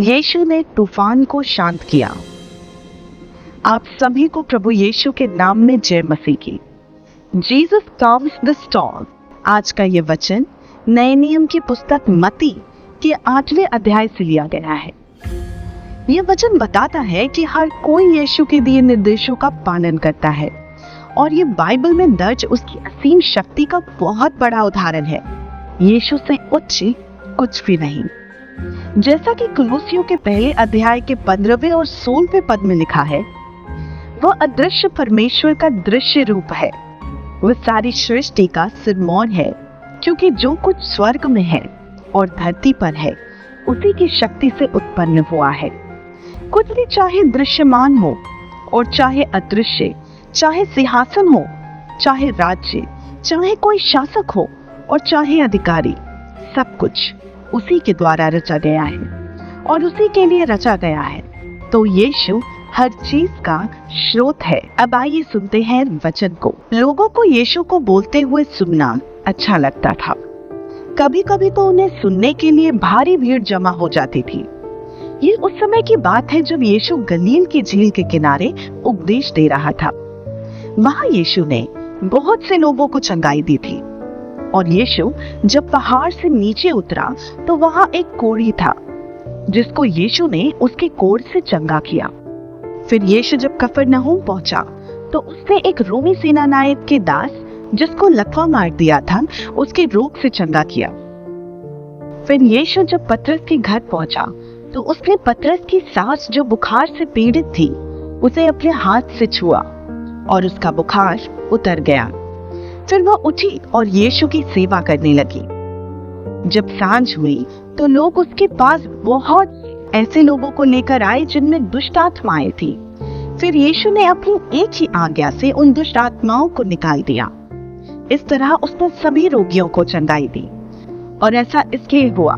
यीशु ने तूफान को शांत किया। आप सभी को प्रभु यीशु के नाम में जय मसीह की। Jesus calms the storm. आज का ये वचन नए नियम की पुस्तक मत्ती के 8वें अध्याय से लिया गया है। यह वचन बताता है कि हर कोई यीशु के दिए निर्देशों का पालन करता है और ये बाइबल में दर्ज उसकी असीम शक्ति का बहुत बड़ा उदाहरण है। यीशु से उच्च कुछ भी नहीं। जैसा कि कुलुसियों के पहले अध्याय के 15वें और 16वें पद में लिखा है, वह अदृश्य परमेश्वर का दृश्य रूप है। वह सारी सृष्टि का सिरमौर है, क्योंकि जो कुछ स्वर्ग में है और धरती पर है उसी की शक्ति से उत्पन्न हुआ है। कुछ भी चाहे दृश्यमान हो और चाहे अदृश्य, चाहे सिंहासन हो, चाहे राज्य, चाहे कोई शासक हो और चाहे अधिकारी, सब कुछ उसी के द्वारा रचा गया है और उसी के लिए रचा गया है। तो यीशु हर चीज का स्रोत है। अब आइए सुनते हैं वचन को। लोगों को यीशु को बोलते हुए सुनना अच्छा लगता था। कभी कभी तो उन्हें सुनने के लिए भारी भीड़ जमा हो जाती थी। ये उस समय की बात है जब यीशु गलील की झील के किनारे उपदेश दे रहा था। वहां यीशु ने बहुत से लोगों को चंगाई दी थी और यीशु जब पहाड़ से नीचे उतरा तो वहां एक कोढ़ी था जिसको यीशु ने उसके कोढ़ से चंगा किया। फिर यीशु जब कफरनहूम पहुंचा तो उसने एक रोमी सेनानायक के दास जिसको लकवा मार दिया था उसके रोग से चंगा किया। फिर यीशु जब पतरस के घर पहुंचा तो उसने पतरस की सास जो बुखार से पीड़ित थी उसे अपने हाथ से छुआ और उसका बुखार उतर गया। फिर वह उठी और यीशु की सेवा करने लगी। जब सांझ हुई तो लोग उसके पास बहुत ऐसे लोगों को लेकर आए जिनमें दुष्ट आत्माएं थी। फिर यीशु ने अपनी एक ही आज्ञा से उन दुष्ट आत्माओं को निकाल दिया। इस तरह उसने सभी रोगियों को चंगाई दी। और ऐसा इसलिए हुआ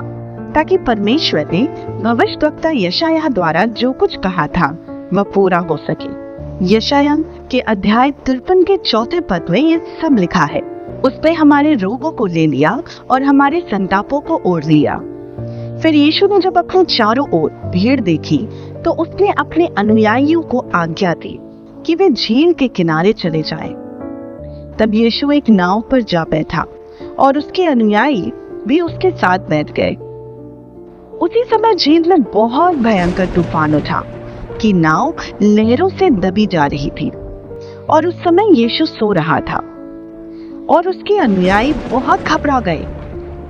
ताकि परमेश्वर ने भविष्यद्वक्ता यशायाह द्वारा जो कुछ कहा था वह पूरा हो सके। यशायाह के अध्याय 53 के 4 पद में ये सब लिखा है, उसने हमारे रोगों को ले लिया और हमारे संतापों को ओढ़ लिया। फिर यीशु ने जब अपने चारों ओर भीड़ देखी तो उसने अपने अनुयायियों को आज्ञा दी कि वे झील के किनारे चले जाएं। तब यीशु एक नाव पर जा बैठा और उसके अनुयायी भी उसके साथ बैठ गए। उसी समय झील में बहुत भयंकर तूफान उठा कि नाव लहरों से दबी जा रही थी और उस समय यीशु सो रहा था और उसके अनुयायी बहुत घबरा गए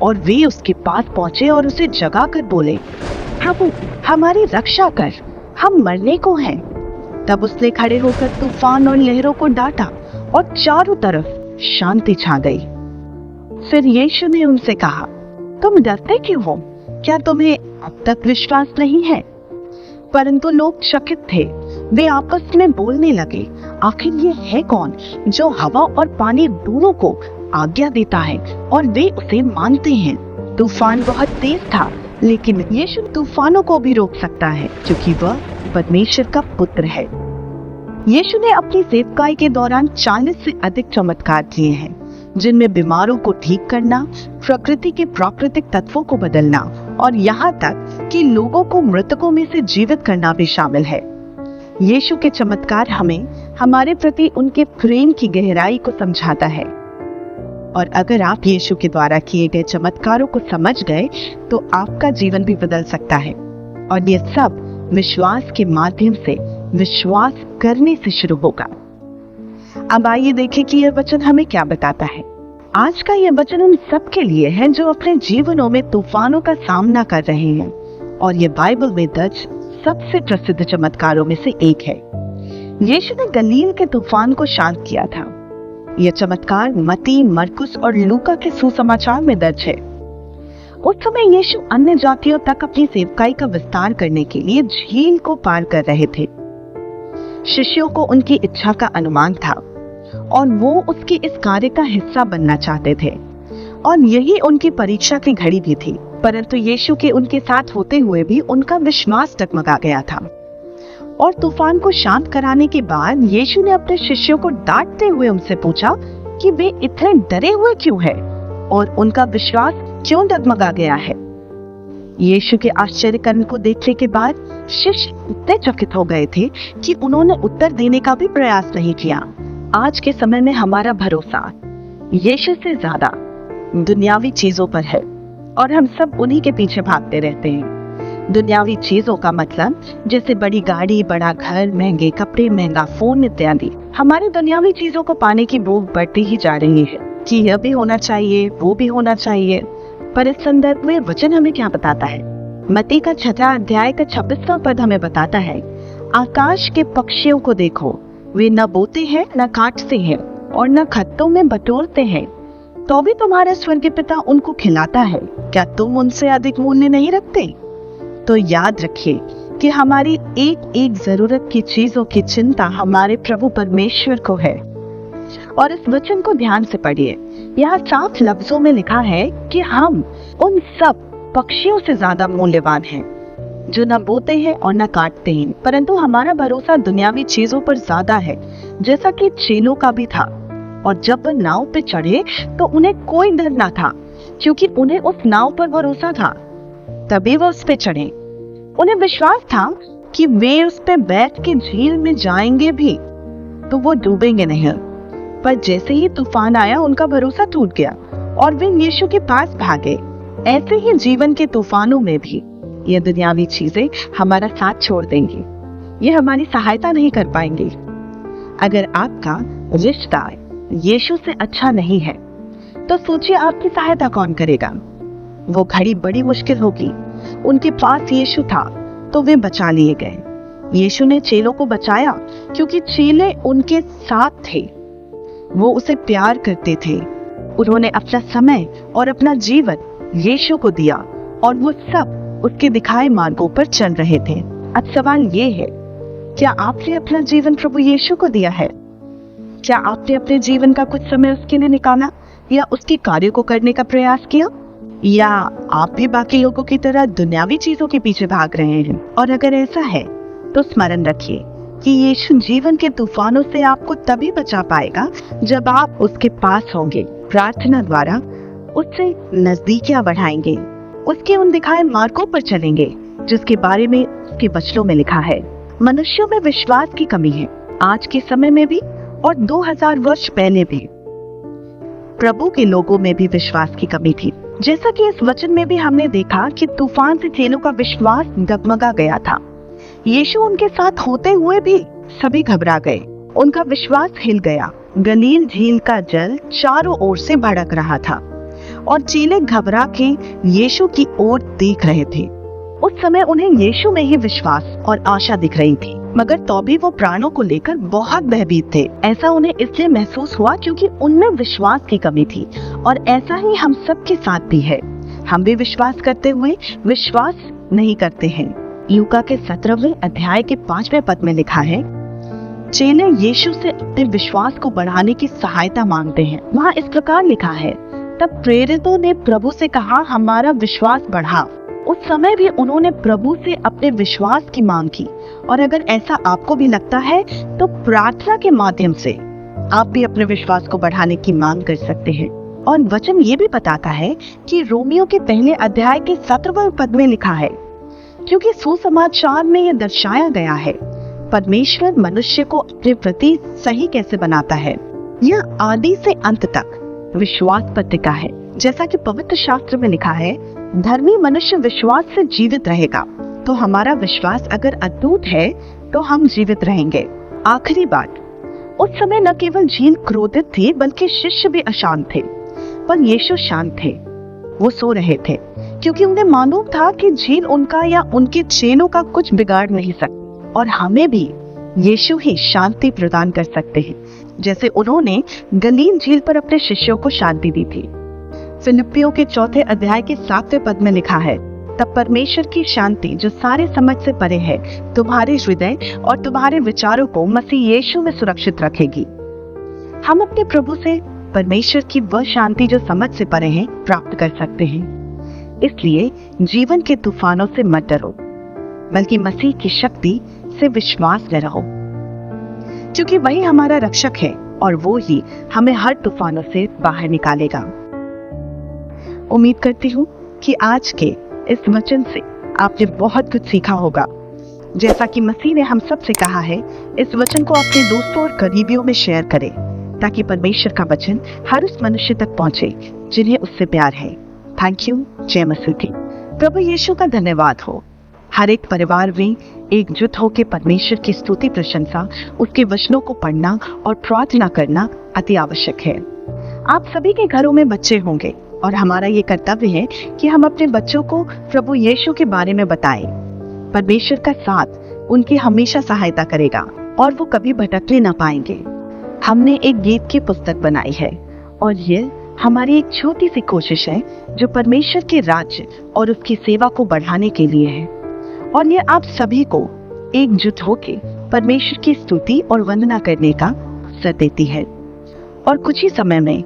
और वे उसके पास पहुंचे और उसे जगा कर बोले, प्रभु हमारी रक्षा कर, हम मरने को हैं। तब उसने खड़े होकर तूफान और लहरों को डांटा और चारों तरफ शांति छा गई। फिर यीशु ने उनसे कहा, तुम डरते क्यों हो? क्या तुम्हें अब तक विश्वास नहीं है? परंतु लोग चकित थे। वे आपस में बोलने लगे, आखिर ये है कौन जो हवा और पानी दोनों को आज्ञा देता है और वे उसे मानते हैं। तूफान बहुत तेज था लेकिन यीशु तूफानों को भी रोक सकता है क्योंकि वह परमेश्वर का पुत्र है। यीशु ने अपनी सेवकाई के दौरान 40 से अधिक चमत्कार किए हैं जिनमें बीमारों को ठीक करना, प्रकृति के प्राकृतिक तत्वों को बदलना और यहाँ तक कि लोगों को मृतकों में से जीवित करना भी शामिल है। यीशु के चमत्कार हमें हमारे प्रति उनके प्रेम की गहराई को समझाता है। और अगर आप यीशु के द्वारा किए गए चमत्कारों को समझ गए तो आपका जीवन भी बदल सकता है। और ये सब विश्वास के माध्यम से, विश्वास करने से शुरू होगा। अब आइए देखें कि यह वचन हमें क्या बताता है। आज का यह वचन उन सब के लिए है जो अपने जीवनों में तूफानों का सामना कर रहे हैं और यह बाइबल में दर्ज सबसे प्रसिद्ध चमत्कारों में से एक है। यीशु ने गलील के तूफान को शांत किया था। यह चमत्कार मत्ती, मरकुस और लूका के सुसमाचार में दर्ज है। उस समय यीशु अन्य जातियों तक अपनी सेवकाई का विस्तार करने के लिए झील को पार कर रहे थे। शिष्यों को उनकी इच्छा का अनुमान था और वो उसके इस कार्य का हिस्सा बनना चाहते थे और यही उनकी परीक्षा की घड़ी भी थी। परंतु यीशु के उनके साथ होते हुए भी उनका विश्वास डगमगा गया था। और तूफान को शांत कराने के बाद यीशु ने अपने शिष्यों को डांटते हुए उनसे पूछा कि वे इतने डरे हुए क्यों हैं और उनका विश्वास क्यों डगमगा गया है। यीशु के आश्चर्य कर्म को देखने के बाद शिष्य इतने चकित हो गए थे कि उन्होंने उत्तर देने का भी प्रयास नहीं किया। आज के समय में हमारा भरोसा यीशु से ज्यादा दुनियावी चीजों पर है और हम सब उन्हीं के पीछे भागते रहते हैं। दुनियावी चीजों का मतलब जैसे बड़ी गाड़ी, बड़ा घर, महंगे कपड़े, महंगा फोन इत्यादि। हमारी दुनियावी चीजों को पाने की भूख बढ़ती ही जा रही है कि यह भी होना चाहिए, वो भी होना चाहिए। पर इस संदर्भ में वचन हमें क्या बताता है? मत्ती का 6 अध्याय का 26वां पद हमें बताता है, आकाश के पक्षियों को देखो, वे न बोते हैं, न काटते हैं और न खत्तों में बटोरते हैं, तो भी तुम्हारा स्वर्गीय पिता उनको खिलाता है। क्या तुम उनसे अधिक मूल्य नहीं रखते? तो याद रखिए कि हमारी एक एक जरूरत की चीजों की चिंता हमारे प्रभु परमेश्वर को है। और इस वचन को ध्यान से पढ़िए। यहाँ साफ लफ्जों में लिखा है कि हम उन सब पक्षियों से ज्यादा मूल्यवान हैं जो न बोते हैं और न काटते हैं, परंतु हमारा भरोसा दुनियावी चीजों पर ज्यादा है, जैसा कि चेलों का भी था। और जब वह नाव पे चढ़े तो उन्हें कोई डर ना था, क्योंकि उन्हें उस नाव पर भरोसा था, तभी वह उस पे चढ़े। उन्हें विश्वास था कि वे उस पे बैठ के झील में जाएंगे भी तो वो डूबेंगे नहीं। पर जैसे ही तूफान आया उनका भरोसा टूट गया और वे यीशु के पास भागे। ऐसे ही जीवन के तूफानों में भी ये दुनियावी चीजें हमारा साथ छोड़ देंगी, ये हमारी सहायता नहीं कर पाएंगी। अगर आपका रिश्ता यीशु से अच्छा नहीं है तो सोचिए आपकी सहायता कौन करेगा? वो घड़ी बड़ी मुश्किल होगी। उनके पास यीशु था तो वे बचा लिए गए। यीशु ने चेलों को बचाया क्योंकि चेले उनके साथ थे, वो उसे प्यार करते थे। उन्होंने अपना समय और अपना जीवन यीशु को दिया और वो सब उसके दिखाए मार्गों पर चल रहे थे। अब सवाल ये है, क्या आपने अपना जीवन प्रभु यीशु को दिया है? क्या आपने अपने जीवन का कुछ समय उसके लिए निकाला या उसके कार्य को करने का प्रयास किया? या आप भी बाकी लोगों की तरह दुनियावी चीजों के पीछे भाग रहे हैं? और अगर ऐसा है तो स्मरण रखिए कि यीशु जीवन के तूफानों से आपको तभी बचा पाएगा जब आप उसके पास होंगे, प्रार्थना द्वारा उससे नजदीकियां बढ़ाएंगे, उसके उन दिखाए मार्गों पर चलेंगे जिसके बारे में उसके वचनों में लिखा है। मनुष्यों में विश्वास की कमी है, आज के समय में भी और 2000 वर्ष पहले भी। प्रभु के लोगों में भी विश्वास की कमी थी। जैसा कि इस वचन में भी हमने देखा कि तूफान से चेलों का विश्वास डगमगा गया था। यीशु उनके साथ होते हुए भी सभी घबरा गए, उनका विश्वास हिल गया। गलील झील का जल चारों ओर से भड़क रहा था और चेले घबरा के यीशु की ओर देख रहे थे। उस समय उन्हें यीशु में ही विश्वास और आशा दिख रही थी, मगर तो भी वो प्राणों को लेकर बहुत भयभीत थे। ऐसा उन्हें इसलिए महसूस हुआ क्योंकि उनमें विश्वास की कमी थी। और ऐसा ही हम सबके साथ भी है। हम भी विश्वास करते हुए विश्वास नहीं करते हैं। लूका के 17वें अध्याय के 5वें पद में लिखा है, चेले यीशु से अपने विश्वास को बढ़ाने की सहायता मांगते हैं। वहाँ इस प्रकार लिखा है, तब प्रेरितों ने प्रभु से कहा, हमारा विश्वास बढ़ा। उस समय भी उन्होंने प्रभु से अपने विश्वास की मांग की। और अगर ऐसा आपको भी लगता है तो प्रार्थना के माध्यम से आप भी अपने विश्वास को बढ़ाने की मांग कर सकते हैं। और वचन ये भी बताता है कि रोमियो के पहले अध्याय के 17वें पद में लिखा है, क्योंकि सुसमाचार में यह दर्शाया गया है, परमेश्वर मनुष्य को अपने प्रति सही कैसे बनाता है। यह आदि से अंत तक विश्वास पर टिका है। जैसा कि पवित्र शास्त्र में लिखा है, धर्मी मनुष्य विश्वास से जीवित रहेगा। तो हमारा विश्वास अगर अटूट है तो हम जीवित रहेंगे। आखिरी बात, उस समय न केवल झील क्रोधित थी बल्कि शिष्य भी अशांत थे, पर यीशु शांत थे। वो सो रहे थे क्योंकि उन्हें मालूम था कि झील उनका या उनके चेलों का कुछ बिगाड़ नहीं सकती। और हमें भी यीशु ही शांति प्रदान कर सकते हैं, जैसे उन्होंने गलील झील पर अपने शिष्यों को शांति दी थी। फिलिप्पियों के 4 अध्याय के 7वें पद में लिखा है, तब परमेश्वर की शांति जो सारे समझ से परे है तुम्हारे हृदय और तुम्हारे विचारों को मसीह यीशु में सुरक्षित रखेगी। हम अपने प्रभु से परमेश्वर की वह शांति जो समझ से परे है प्राप्त कर सकते हैं। इसलिए जीवन के तूफानों से मत डरो, बल्कि मसीह की शक्ति से विश्वास में रहो, क्योंकि वही हमारा रक्षक है और वो ही हमें हर तूफानों से बाहर निकालेगा। उम्मीद करती हूँ कि आज के इस वचन से आपने बहुत कुछ सीखा होगा। जैसा कि मसीह ने हम सब से कहा है, इस वचन को अपने दोस्तों और करीबियों में शेयर करें ताकि परमेश्वर का वचन हर उस मनुष्य तक पहुंचे जिन्हें उससे प्यार है। Thank you. जय मसीह की। प्रभु यीशु का धन्यवाद हो। हर एक परिवार में एकजुट होकर परमेश्वर की स्तुति प्रशंसा, उसके वचनों को पढ़ना और प्रार्थना करना अति आवश्यक है। आप सभी के घरों में बच्चे होंगे और हमारा ये कर्तव्य है कि हम अपने बच्चों को प्रभु यीशु के बारे में बताएं। परमेश्वर का साथ उनकी हमेशा सहायता करेगा और वो कभी भटकने ना पाएंगे। हमने एक गीत की पुस्तक बनाई है और ये हमारी एक छोटी सी कोशिश है जो परमेश्वर के राज्य और उसकी सेवा को बढ़ाने के लिए है, और ये आप सभी को एकजुट होकर परमेश्वर की स्तुति और वंदना करने का अवसर देती है। और कुछ ही समय में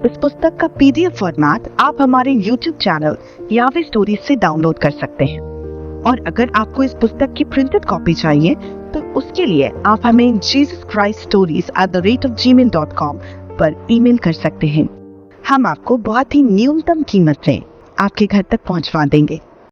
इस पुस्तक का PDF फॉर्मेट आप हमारे YouTube चैनल यावे स्टोरीज से डाउनलोड कर सकते हैं। और अगर आपको इस पुस्तक की प्रिंटेड कॉपी चाहिए तो उसके लिए आप हमें jesuschriststories@gmail.com पर ईमेल कर सकते हैं। हम आपको बहुत ही न्यूनतम कीमत में आपके घर तक पहुंचवा देंगे।